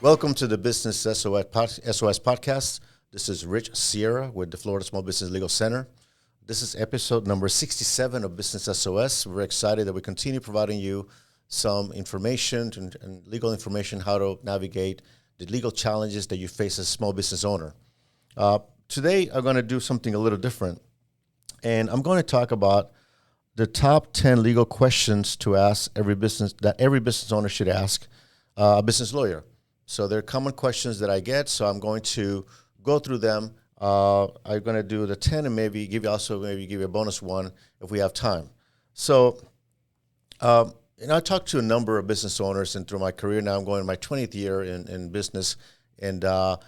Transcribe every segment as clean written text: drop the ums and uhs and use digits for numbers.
Welcome to the Business SOS podcast. This is Rich Sierra with the Florida Small Business Legal Center. This is episode number 67 of Business SOS. We're excited that we continue providing you some information and legal information, how to navigate the legal challenges that you face as a small business owner. Today, I'm going to do something a little different, and I'm going to talk about the top 10 legal questions to ask every business owner should ask a business lawyer. So they're common questions that I get, so I'm going to go through them. I'm going to do the 10 and maybe give you a bonus one if we have time. So, I talked to a number of business owners, and through my career now, I'm going my 20th year in business, and I've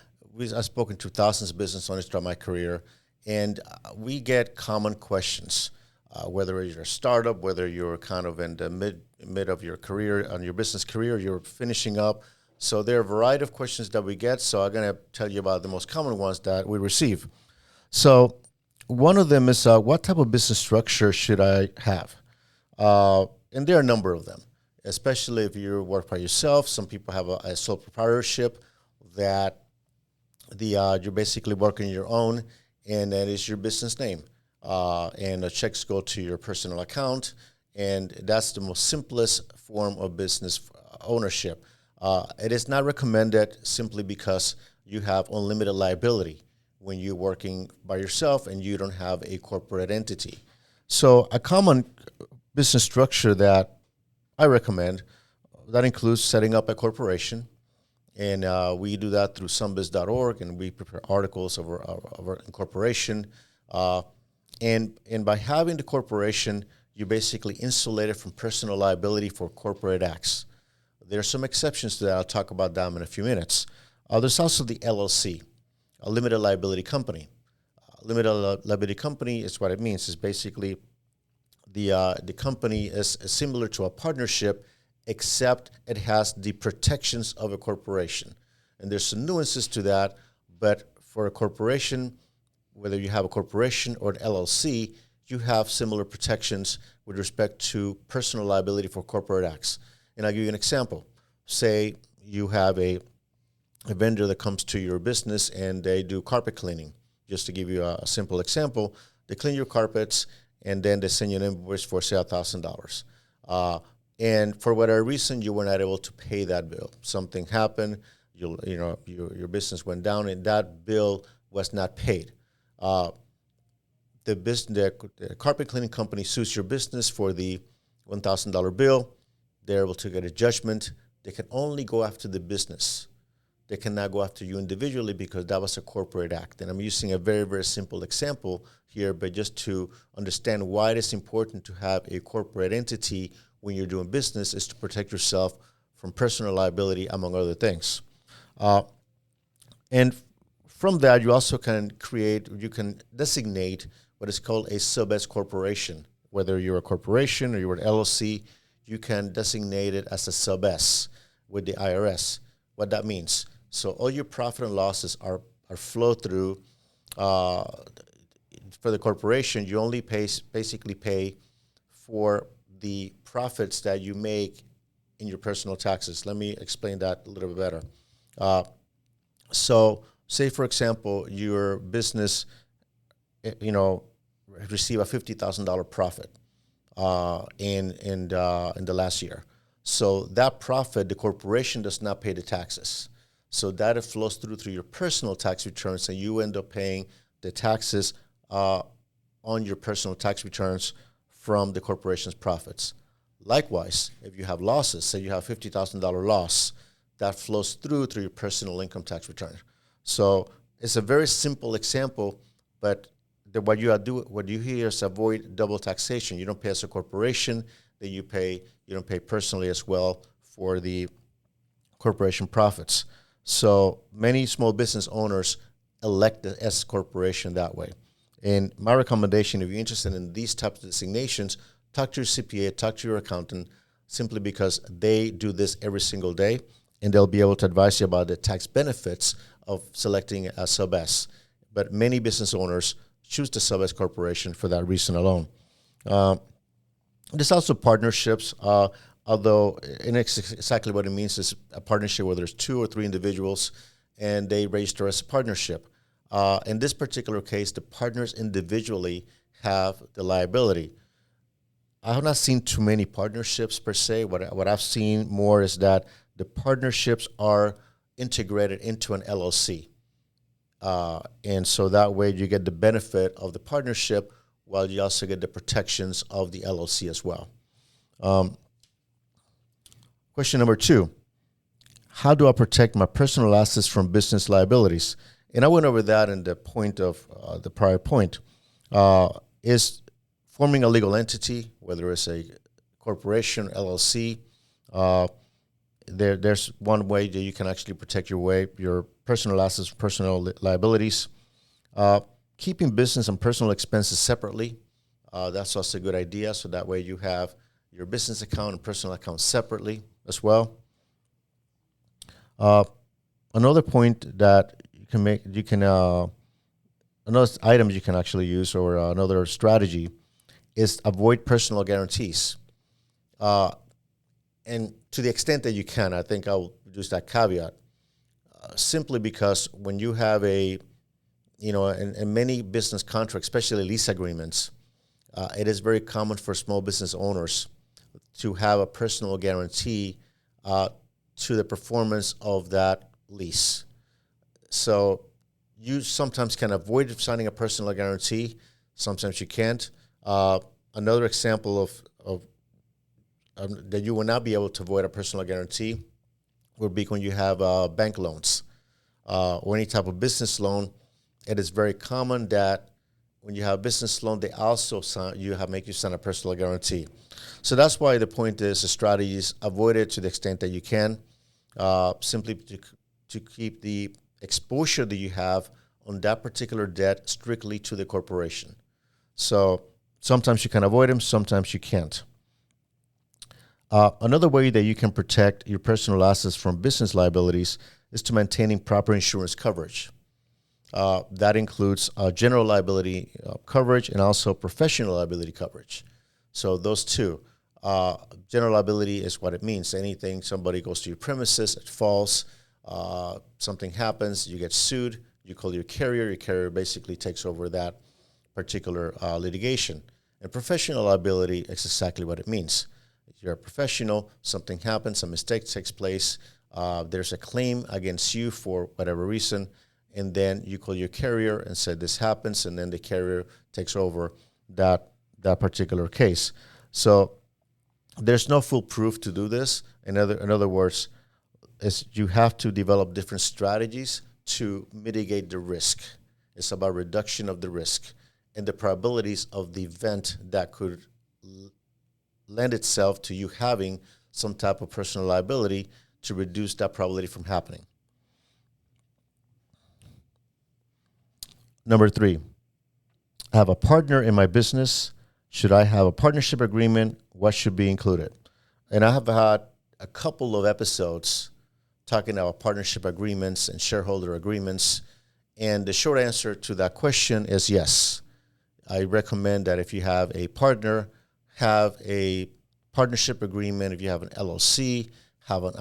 spoken to thousands of business owners throughout my career, and we get common questions. Whether you're a startup, whether you're kind of in the mid of your career, on your business career, you're finishing up. So there are a variety of questions that we get. So I'm going to tell you about the most common ones that we receive. So one of them is, what type of business structure should I have? And there are a number of them, especially if you work by yourself. Some people have a sole proprietorship that you're basically working your own, and that is your business name. And the checks go to your personal account, and that's the most simplest form of business ownership. It is not recommended simply because you have unlimited liability when you're working by yourself and you don't have a corporate entity. So a common business structure that I recommend, that includes setting up a corporation, and we do that through sunbiz.org, and we prepare articles of our incorporation. And by having the corporation, you're basically insulated from personal liability for corporate acts. There are some exceptions to that. I'll talk about them in a few minutes. There's also the LLC, a limited liability company. Limited liability company is what it means. Is basically the company is similar to a partnership, except it has the protections of a corporation. And there's some nuances to that, but for a corporation, whether you have a corporation or an LLC, you have similar protections with respect to personal liability for corporate acts. And I'll give you an example. Say you have a vendor that comes to your business and they do carpet cleaning. Just to give you a simple example, they clean your carpets and then they send you an invoice for, say, $1,000. And for whatever reason, you were not able to pay that bill. Something happened, your business went down, and that bill was not paid. The carpet cleaning company sues your business for the $1,000 bill. They're able to get a judgment. They can only go after the business. They cannot go after you individually because that was a corporate act. And I'm using a very, very simple example here, but just to understand why it is important to have a corporate entity when you're doing business is to protect yourself from personal liability, among other things. And from that, you also can designate what is called a sub-S corporation. Whether you're a corporation or you're an LLC, you can designate it as a sub-S with the IRS. What that means. So all your profit and losses are flow through. For the corporation, you only basically pay for the profits that you make in your personal taxes. Let me explain that a little bit better. So say, for example, your business, receive a $50,000 profit in the last year. So that profit, the corporation does not pay the taxes. So that it flows through your personal tax returns, and you end up paying the taxes on your personal tax returns from the corporation's profits. Likewise, if you have losses, say you have $50,000 loss, that flows through your personal income tax return. So it's a very simple example, but what you hear is avoid double taxation. You don't pay as a corporation, then you don't pay personally as well for the corporation profits. So many small business owners elect the S corporation that way. And my recommendation, if you're interested in these types of designations, talk to your CPA, talk to your accountant, simply because they do this every single day, and they'll be able to advise you about the tax benefits of selecting a sub-S. But many business owners choose the sub-S corporation for that reason alone. There's also partnerships. although, and exactly what it means is a partnership where there's 2 or 3 individuals and they register as a partnership. In this particular case, the partners individually have the liability. I have not seen too many partnerships per se. What I've seen more is that the partnerships are integrated into an LLC. And so that way you get the benefit of the partnership while you also get the protections of the LLC as well. Question number 2, how do I protect my personal assets from business liabilities? And I went over that in the point of the prior point, is forming a legal entity, whether it's a corporation, LLC. There's one way that you can actually protect your personal assets, personal liabilities. Keeping business and personal expenses separately, that's also a good idea. So that way you have your business account and personal account separately as well. Another point that another item you can actually use, or another strategy, is avoid personal guarantees. And to the extent that you can, I think I'll use that caveat, simply because when you have in many business contracts, especially lease agreements, it is very common for small business owners to have a personal guarantee to the performance of that lease. So you sometimes can avoid signing a personal guarantee. Sometimes you can't. Another example of that you will not be able to avoid a personal guarantee would be when you have bank loans or any type of business loan. It is very common that when you have a business loan, they also make you sign a personal guarantee. So that's why the point is the strategy is avoid it to the extent that you can, simply to keep the exposure that you have on that particular debt strictly to the corporation. So sometimes you can avoid them, sometimes you can't. Another way that you can protect your personal assets from business liabilities is to maintaining proper insurance coverage. That includes general liability coverage and also professional liability coverage. So those two. General liability is what it means. Anything, somebody goes to your premises, it falls, something happens, you get sued, you call your carrier basically takes over that particular litigation. And professional liability is exactly what it means. You're a professional, something happens, a mistake takes place, there's a claim against you for whatever reason, and then you call your carrier and say this happens, and then the carrier takes over that particular case. So there's no foolproof to do this. In other words, you have to develop different strategies to mitigate the risk. It's about reduction of the risk and the probabilities of the event that could lend itself to you having some type of personal liability to reduce that probability from happening. Number 3, I have a partner in my business. Should I have a partnership agreement? What should be included? And I have had a couple of episodes talking about partnership agreements and shareholder agreements. And the short answer to that question is yes. I recommend that if you have a partner, have a partnership agreement. If you have an LLC, have an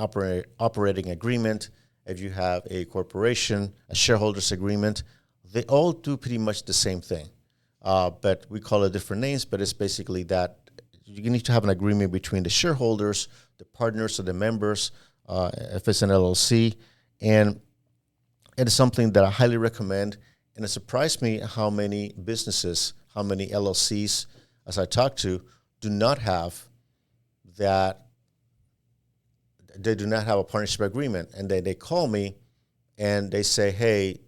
operating agreement. If you have a corporation, a shareholders agreement, they all do pretty much the same thing. But we call it different names, but it's basically that you need to have an agreement between the shareholders, the partners, or the members, if it's an LLC. And it is something that I highly recommend. And it surprised me how many businesses, how many LLCs, as I talked to, do not have that. They do not have a partnership agreement. And they call me and they say, hey,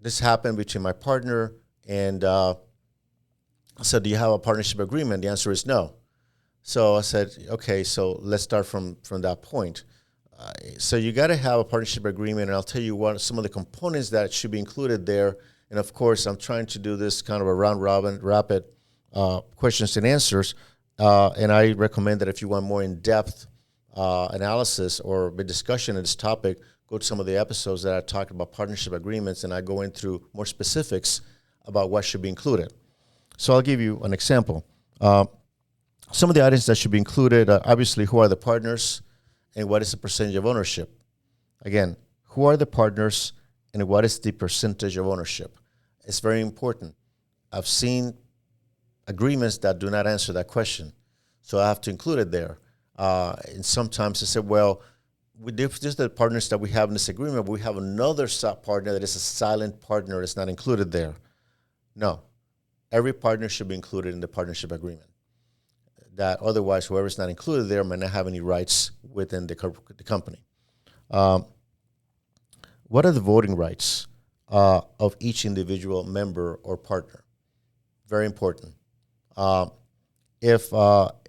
this happened between my partner and I said, do you have a partnership agreement? The answer is no. So I said, okay, so let's start from that point. So you got to have a partnership agreement, and I'll tell you what some of the components that should be included there. And of course, I'm trying to do this kind of a round robin, rapid questions and answers. And I recommend that if you want more in-depth analysis or a discussion of this topic, go to some of the episodes that I talked about partnership agreements, and I go in through more specifics about what should be included. So I'll give you an example. Some of the items that should be included, obviously, who are the partners and what is the percentage of ownership? Again, who are the partners and what is the percentage of ownership? It's very important. I've seen agreements that do not answer that question, so I have to include it there. And sometimes they say, well, these are the partners that we have in this agreement, but we have another partner that is a silent partner that's not included there. No, every partner should be included in the partnership agreement. That otherwise, whoever's not included there might not have any rights within the company. What are the voting rights of each individual member or partner? Very important. If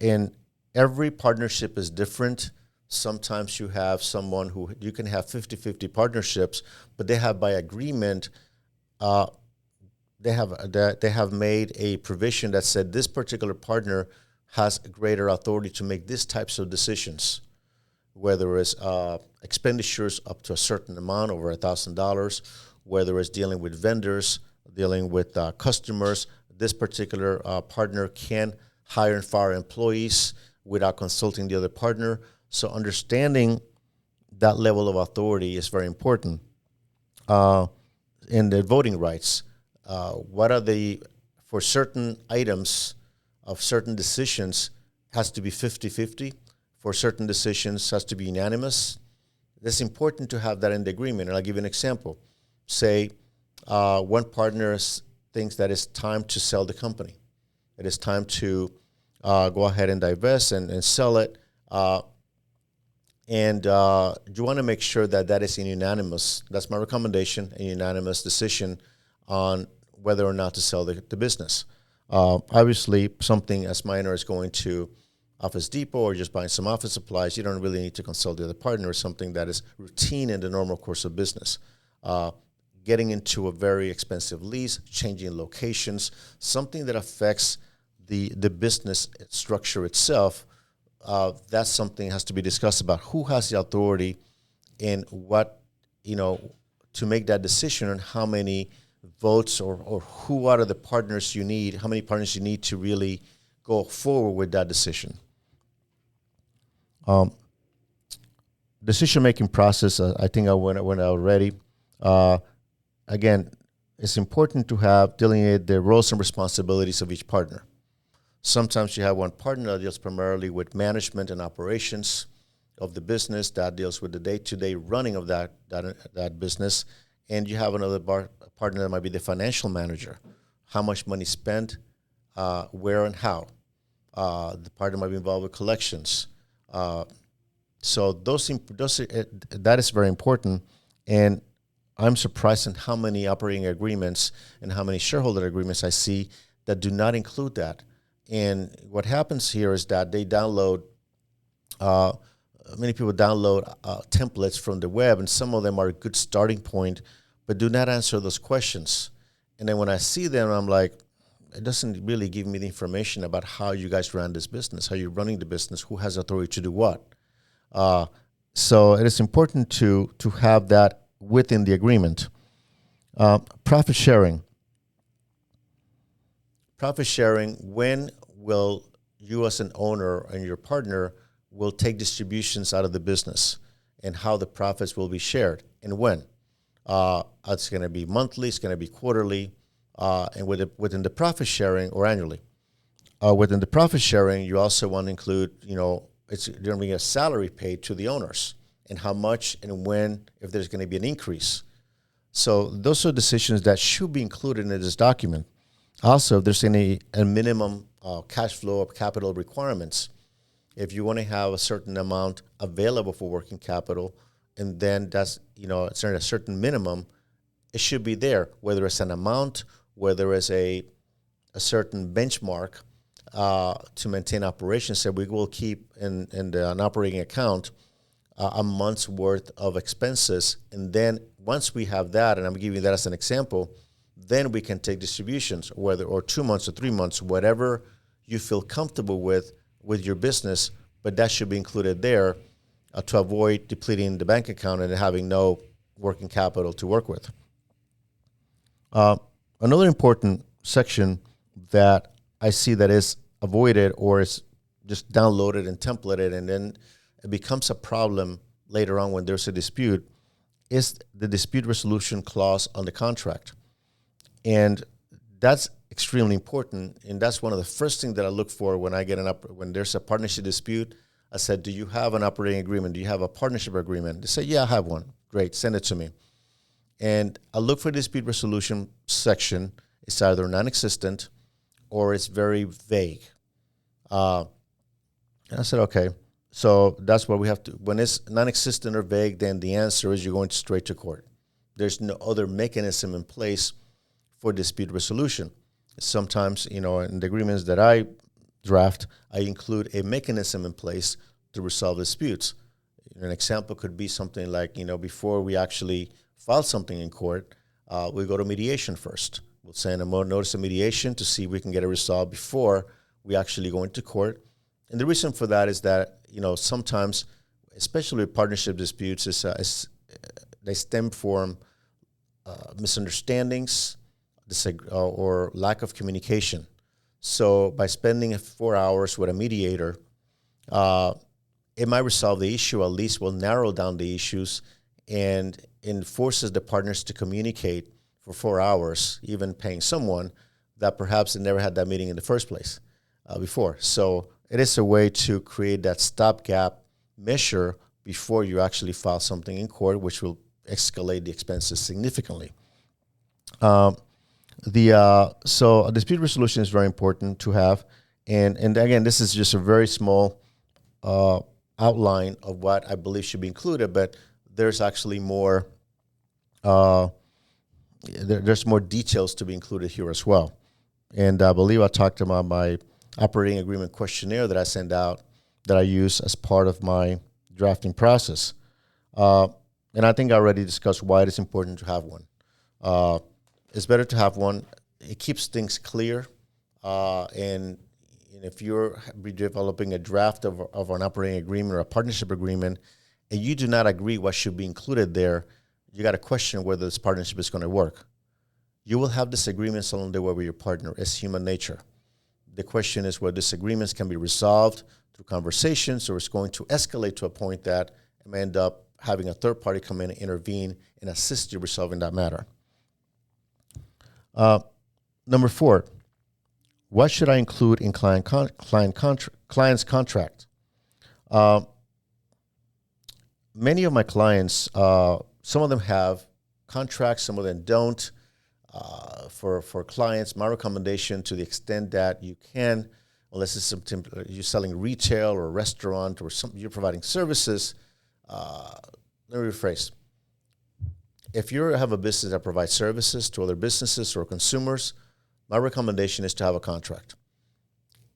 in every partnership is different, sometimes you have someone who you can have 50-50 partnerships, but they have by agreement, they have made a provision that said this particular partner has greater authority to make these types of decisions, whether it's expenditures up to a certain amount, over $1,000, whether it's dealing with vendors, dealing with customers. This particular partner can hire and fire employees without consulting the other partner. So understanding that level of authority is very important. In the voting rights, what are for certain items of certain decisions has to be 50-50. For certain decisions has to be unanimous. It's important to have that in the agreement. And I'll give you an example. Say one partner thinks that it's time to sell the company. It is time to go ahead and divest and sell it. And you want to make sure that is unanimous. That's my recommendation, a unanimous decision on whether or not to sell the business. Obviously, something as minor as going to Office Depot or just buying some office supplies, you don't really need to consult the other partner. It's something that is routine in the normal course of business. Getting into a very expensive lease, changing locations, something that affects the business structure itself, that's something that has to be discussed about who has the authority and what, to make that decision on how many votes or who out of the partners you need, how many partners you need to really go forward with that decision. Decision-making process, I think I went already. Again, it's important to have delineate the roles and responsibilities of each partner. Sometimes you have one partner that deals primarily with management and operations of the business, that deals with the day-to-day running of that business, and you have another partner that might be the financial manager. How much money spent, where and how. The partner might be involved with collections. So that is very important, and I'm surprised in how many operating agreements and how many shareholder agreements I see that do not include that. And what happens here is that they download, many people download templates from the web, and some of them are a good starting point, but do not answer those questions. And then when I see them, I'm like, it doesn't really give me the information about how you guys run this business, how you're running the business, who has authority to do what. So it is important to have that within the agreement. Profit sharing. Profit sharing, when will you as an owner and your partner will take distributions out of the business and how the profits will be shared and when. It's going to be monthly, it's going to be quarterly, and within the profit sharing or annually. Within the profit sharing, you also want to include, it's going to be a salary paid to the owners and how much and when, if there's going to be an increase. So those are decisions that should be included in this document. Also, if there's a minimum cash flow or capital requirements, if you want to have a certain amount available for working capital, and then that's, it's a certain minimum, it should be there, whether it's an amount, whether it's a certain benchmark to maintain operations. So we will keep in an operating account a month's worth of expenses. And then once we have that, and I'm giving you that as an example, then we can take distributions, or 2 months or 3 months, whatever you feel comfortable with your business, but that should be included there to avoid depleting the bank account and having no working capital to work with. Another important section that I see that is avoided or is just download it and template it, and then it becomes a problem later on when there's a dispute, is the dispute resolution clause on the contract. And that's extremely important, and that's one of the first things that I look for when I get when there's a partnership dispute. I said, do you have an operating agreement? Do you have a partnership agreement? They say, yeah, I have one. Great, send it to me. And I look for the dispute resolution section. It's either non-existent or it's very vague. And I said, okay, so that's what we have to, when it's non-existent or vague, then the answer is you're going straight to court. There's no other mechanism in place for dispute resolution. Sometimes, in the agreements that I draft, I include a mechanism in place to resolve disputes. An example could be something like, before we actually file something in court, we go to mediation first. We'll send a notice of mediation to see if we can get it resolved before we actually go into court. And the reason for that is that, sometimes, especially with partnership disputes, they stem from misunderstandings or lack of communication. So by spending 4 hours with a mediator, it might resolve the issue, at least will narrow down the issues, and forces the partners to communicate for 4 hours, even paying someone that perhaps they never had that meeting in the first place before. So it is a way to create that stopgap measure before you actually file something in court, which will escalate the expenses significantly. So a dispute resolution is very important to have. And again, this is just a very small outline of what I believe should be included, but there's actually more, there's more details to be included here as well. And I believe I talked about my operating agreement questionnaire that I send out, that I use as part of my drafting process. And I think I already discussed why it is important to have one. It's better to have one. It keeps things clear. And if you're developing a draft of an operating agreement or a partnership agreement, and you do not agree what should be included there, you got to question whether this partnership is going to work. You will have disagreements along the way with your partner. It's human nature. The question is whether disagreements can be resolved through conversations, or it's going to escalate to a point that it may end up having a third party come in and intervene and assist you resolving that matter. Number 4, what should I include in client's contract? Many of my clients, some of them have contracts, some of them don't. For clients, my recommendation, to the extent that you can, unless it's something you're selling retail or a restaurant or something you're providing services, let me rephrase. If you have a business that provides services to other businesses or consumers, my recommendation is to have a contract.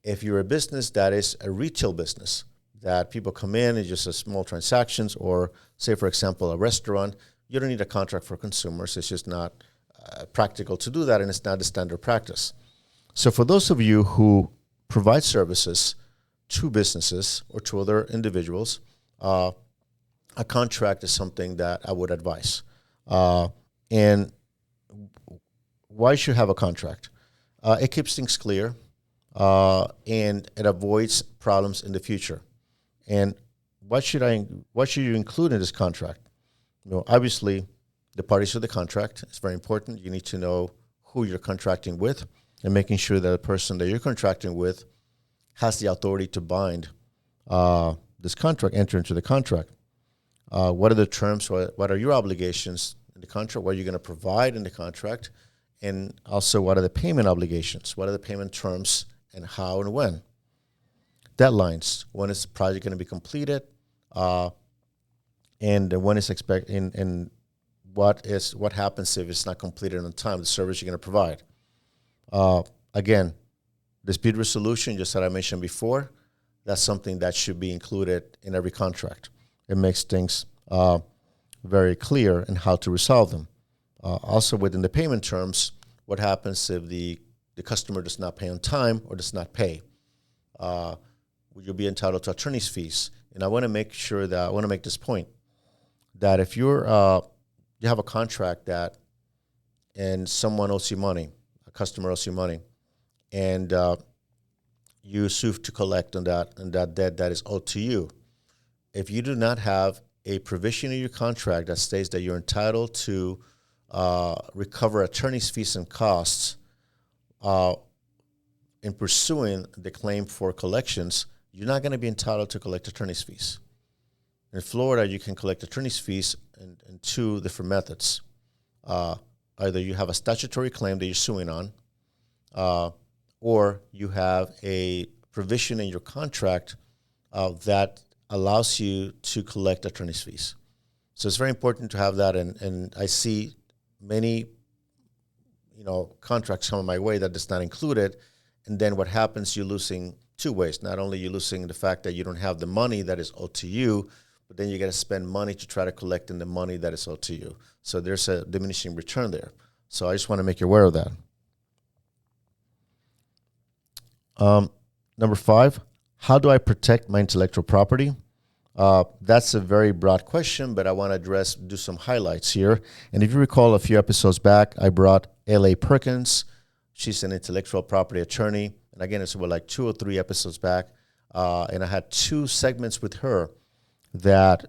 If you're a business that is a retail business, that people come in and just small transactions, or say, for example, a restaurant, you don't need a contract for consumers. It's just not practical to do that, and it's not the standard practice. So for those of you who provide services to businesses or to other individuals, a contract is something that I would advise. And why should you have a contract? It keeps things clear, and it avoids problems in the future. And what should you include in this contract? Obviously, the parties to the contract. It's very important. You need to know who you're contracting with, and making sure that the person that you're contracting with has the authority to bind this contract, enter into the contract. What are the terms? What are your obligations in the contract? What are you going to provide in the contract? And also, what are the payment obligations? What are the payment terms, and how and when? Deadlines. When is the project going to be completed? And when is expected? And what happens if it's not completed on time? The service you're going to provide. Again, dispute resolution, just as I mentioned before, that's something that should be included in every contract. It makes things very clear in how to resolve them. Also, within the payment terms, what happens if the customer does not pay on time or does not pay? Would you be entitled to attorney's fees? And I want to make this point, that if you have a contract and someone owes you money, a customer owes you money, and you sue to collect on that debt that is owed to you. If you do not have a provision in your contract that states that you're entitled to recover attorney's fees and costs in pursuing the claim for collections, you're not going to be entitled to collect attorney's fees. In Florida, you can collect attorney's fees in two different methods. Either you have a statutory claim that you're suing on, or you have a provision in your contract that allows you to collect attorney's fees. So it's very important to have that, and I see many, contracts coming my way that is not included, and then what happens, you're losing two ways. Not only you're losing the fact that you don't have the money that is owed to you, but then you got to spend money to try to collect in the money that is owed to you. So there's a diminishing return there. So I just want to make you aware of that. Number 5, how do I protect my intellectual property? That's a very broad question, but I want to do some highlights here. And if you recall a few episodes back, I brought L.A. Perkins. She's an intellectual property attorney. And again, it's about like 2 or 3 episodes back. And I had 2 segments with her that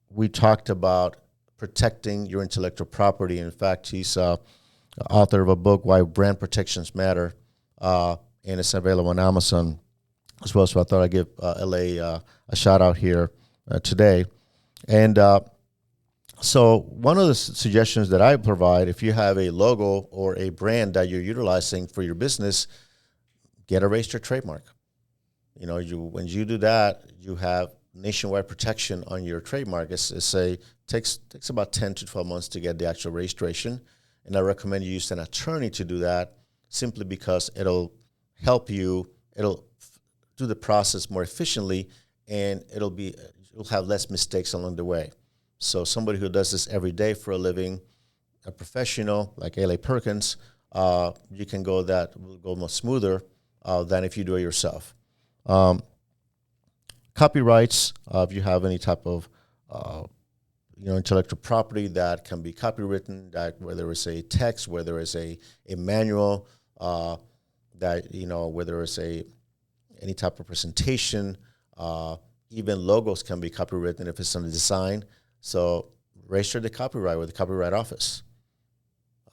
we talked about protecting your intellectual property. In fact, she's author of a book, Why Brand Protections Matter, and it's available on Amazon as well. So I thought I'd give L.A. a shout out here today. And so one of the suggestions that I provide, if you have a logo or a brand that you're utilizing for your business, get a registered trademark. When you do that, you have nationwide protection on your trademark. Takes about 10 to 12 months to get the actual registration, and I recommend you use an attorney to do that, simply because it'll help you. It'll do the process more efficiently, and you'll have less mistakes along the way. So somebody who does this every day for a living, a professional like L.A. Perkins, you can will go much smoother than if you do it yourself. Copyrights, if you have any type of intellectual property that can be copywritten, that whether it's a text, whether it's a manual, whether it's any type of presentation, even logos can be copywritten if it's on the design. So register the copyright with the Copyright Office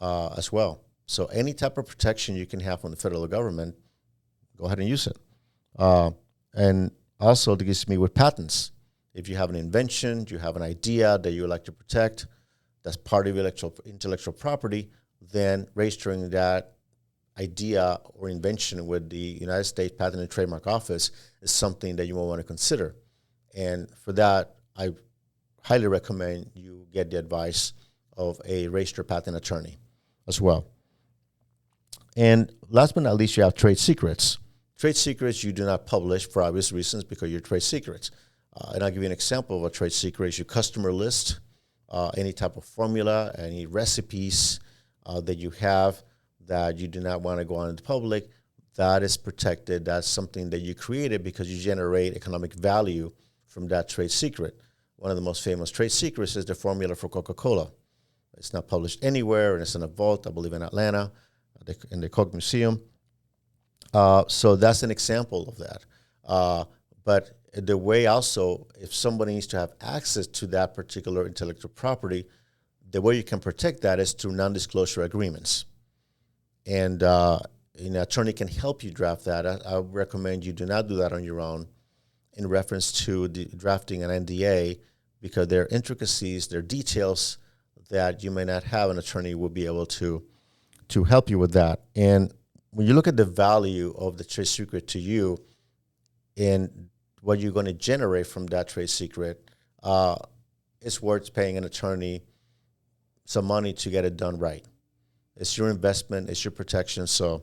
as well. So any type of protection you can have from the federal government, go ahead and use it. And also, to gives me with patents. If you have an invention, you have an idea that you would like to protect, that's part of your intellectual property, then registering that idea or invention with the United States Patent and Trademark Office is something that you will want to consider. And for that, I highly recommend you get the advice of a registered patent attorney as well. And last but not least, you have trade secrets. Trade secrets you do not publish for obvious reasons because you're trade secrets. And I'll give you an example of a trade secret is your customer list, any type of formula, any recipes that you have that you do not want to go on in the public, that is protected. That's something that you created because you generate economic value from that trade secret. One of the most famous trade secrets is the formula for Coca-Cola. It's not published anywhere, and it's in a vault, I believe, in Atlanta, in the Coke Museum. So that's an example of that. But the way also, if somebody needs to have access to that particular intellectual property, the way you can protect that is through non-disclosure agreements. And an attorney can help you draft that. I recommend you do not do that on your own in reference to drafting an NDA, because there are intricacies, there are details that you may not have an attorney will be able to help you with that. And when you look at the value of the trade secret to you and what you're going to generate from that trade secret, it's worth paying an attorney some money to get it done right. It's your investment, it's your protection, so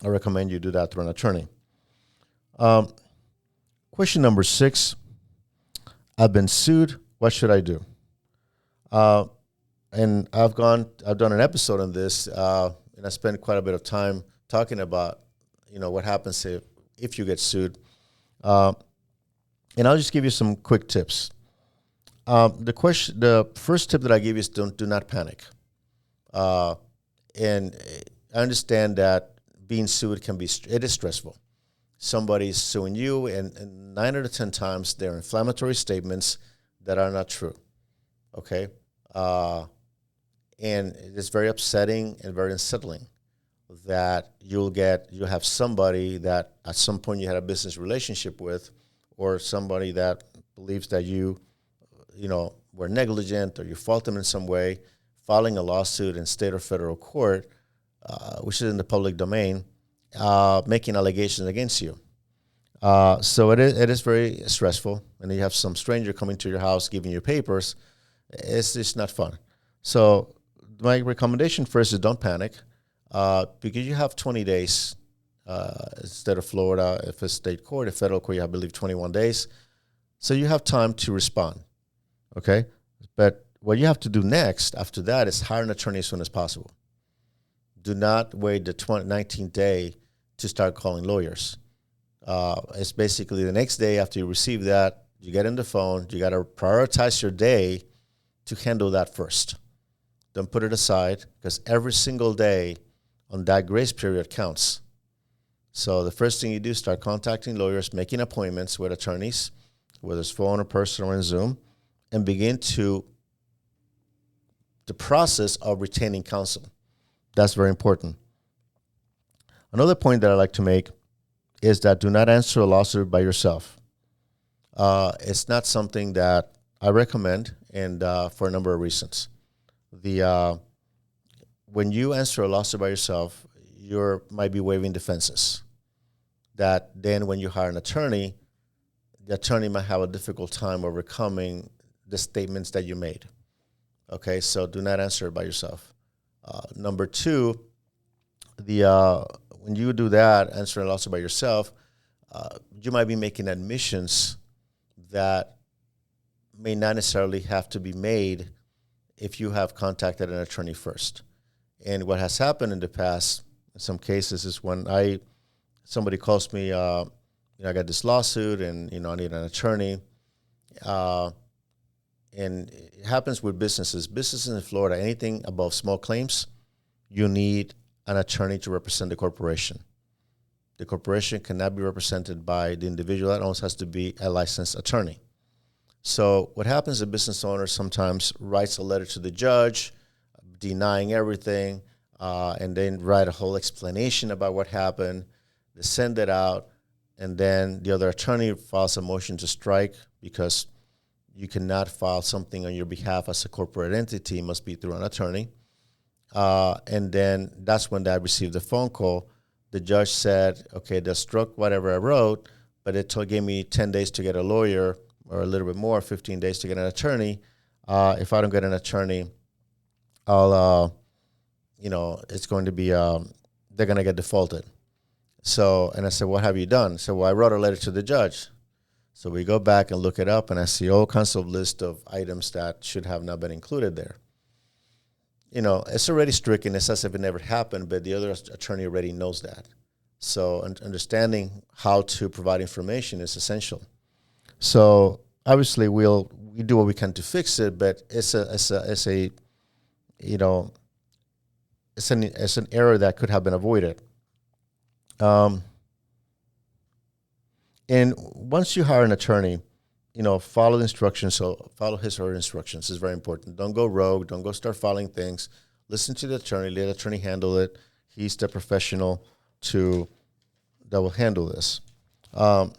I recommend you do that through an attorney. Question number 6, I've been sued, what should I do? And I've done an episode on this, and I spent quite a bit of time talking about, what happens if you get sued. And I'll just give you some quick tips. The first tip that I give is do not panic. And I understand that being sued it is stressful. somebody's suing you, and 9 out of 10 times they're inflammatory statements that are not true. Okay, and it's very upsetting and very unsettling that you'll have somebody that at some point you had a business relationship with, or somebody that believes that you were negligent or you fault them in some way, filing a lawsuit in state or federal court, which is in the public domain, making allegations against you. So it is very stressful, and you have some stranger coming to your house giving you papers. It's just not fun. So my recommendation first is don't panic, because you have 20 days instead of Florida. If it's state court, if federal court, you have, I believe, 21 days. So you have time to respond, okay? But what you have to do next after that is hire an attorney as soon as possible. Do not wait the 19th day to start calling lawyers. It's basically the next day after you receive that, you get in the phone, you got to prioritize your day to handle that first. Don't put it aside, because every single day on that grace period counts. So the first thing you do is start contacting lawyers, making appointments with attorneys, whether it's phone or person or in Zoom, and begin the process of retaining counsel. That's very important. Another point that I like to make is that do not answer a lawsuit by yourself. It's not something that I recommend, and for a number of reasons. When you answer a lawsuit by yourself, you might be waiving defenses. That then when you hire an attorney, the attorney might have a difficult time overcoming the statements that you made. Okay, so do not answer it by yourself. Number two, when you do that, answering a lawsuit by yourself, you might be making admissions that may not necessarily have to be made if you have contacted an attorney first. And what has happened in the past, in some cases, is when somebody calls me, I got this lawsuit and, I need an attorney. And it happens with businesses. Businesses in Florida, anything above small claims, you need an attorney to represent the corporation. The corporation cannot be represented by the individual that owns, has to be a licensed attorney. So what happens, a business owner sometimes writes a letter to the judge denying everything, and then write a whole explanation about what happened. They send it out, and then the other attorney files a motion to strike, because you cannot file something on your behalf as a corporate entity. It must be through an attorney. And then that's when I received the phone call. The judge said, okay, they struck whatever I wrote, but it gave me 10 days to get a lawyer, or a little bit more, 15 days to get an attorney. If I don't get an attorney, I'll, it's going to be, they're going to get defaulted. So, and I said, what have you done? So, well, I wrote a letter to the judge. So we go back and look it up, and I see all kinds of list of items that should have not been included there. It's already stricken. It's as if it never happened, but the other attorney already knows that. So understanding how to provide information is essential. So obviously we do what we can to fix it, but it's an error that could have been avoided. And once you hire an attorney, follow the instructions. So follow his or her instructions is very important. Don't go rogue. Don't go start filing things. Listen to the attorney. Let the attorney handle it. He's the professional that will handle this. I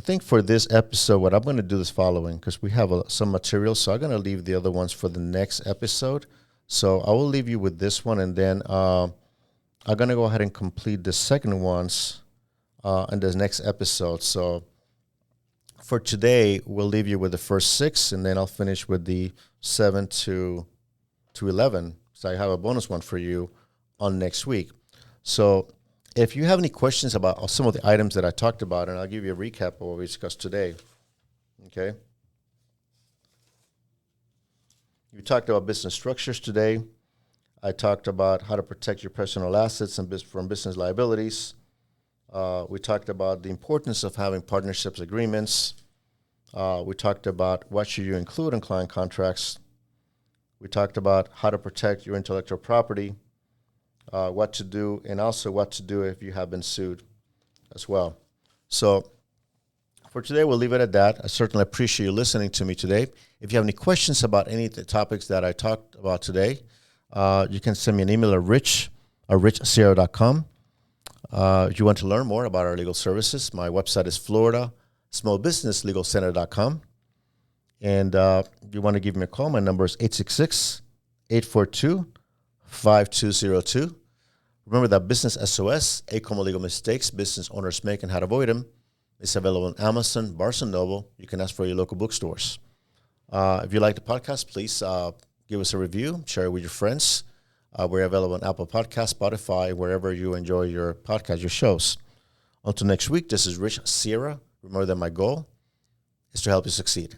think for this episode, what I'm going to do is following, because we have some material, so I'm going to leave the other ones for the next episode. So I will leave you with this one, and then I'm going to go ahead and complete the second ones in the next episode. So for today, we'll leave you with the first 6, and then I'll finish with the 7 to 11. So I have a bonus one for you on next week. So if you have any questions about some of the items that I talked about, and I'll give you a recap of what we discussed today, okay? We talked about business structures today. I talked about how to protect your personal assets from business liabilities. We talked about the importance of having partnerships agreements. We talked about what should you include in client contracts. We talked about how to protect your intellectual property, what to do, and also what to do if you have been sued as well. So for today, we'll leave it at that. I certainly appreciate you listening to me today. If you have any questions about any of the topics that I talked about today, you can send me an email at richsierra.com. If you want to learn more about our legal services, my website is floridasmallbusinesslegalcenter.com. And you want to give me a call, my number is 866-842-5202. Remember that Business SOS, 8 Common Legal Mistakes Business Owners Make and How to Avoid Them, is available on Amazon, Barnes & Noble. You can ask for your local bookstores. If you like the podcast, please give us a review, share it with your friends. We're available on Apple Podcasts, Spotify, wherever you enjoy your podcast, your shows. Until next week, this is Rich Sierra. Remember that my goal is to help you succeed.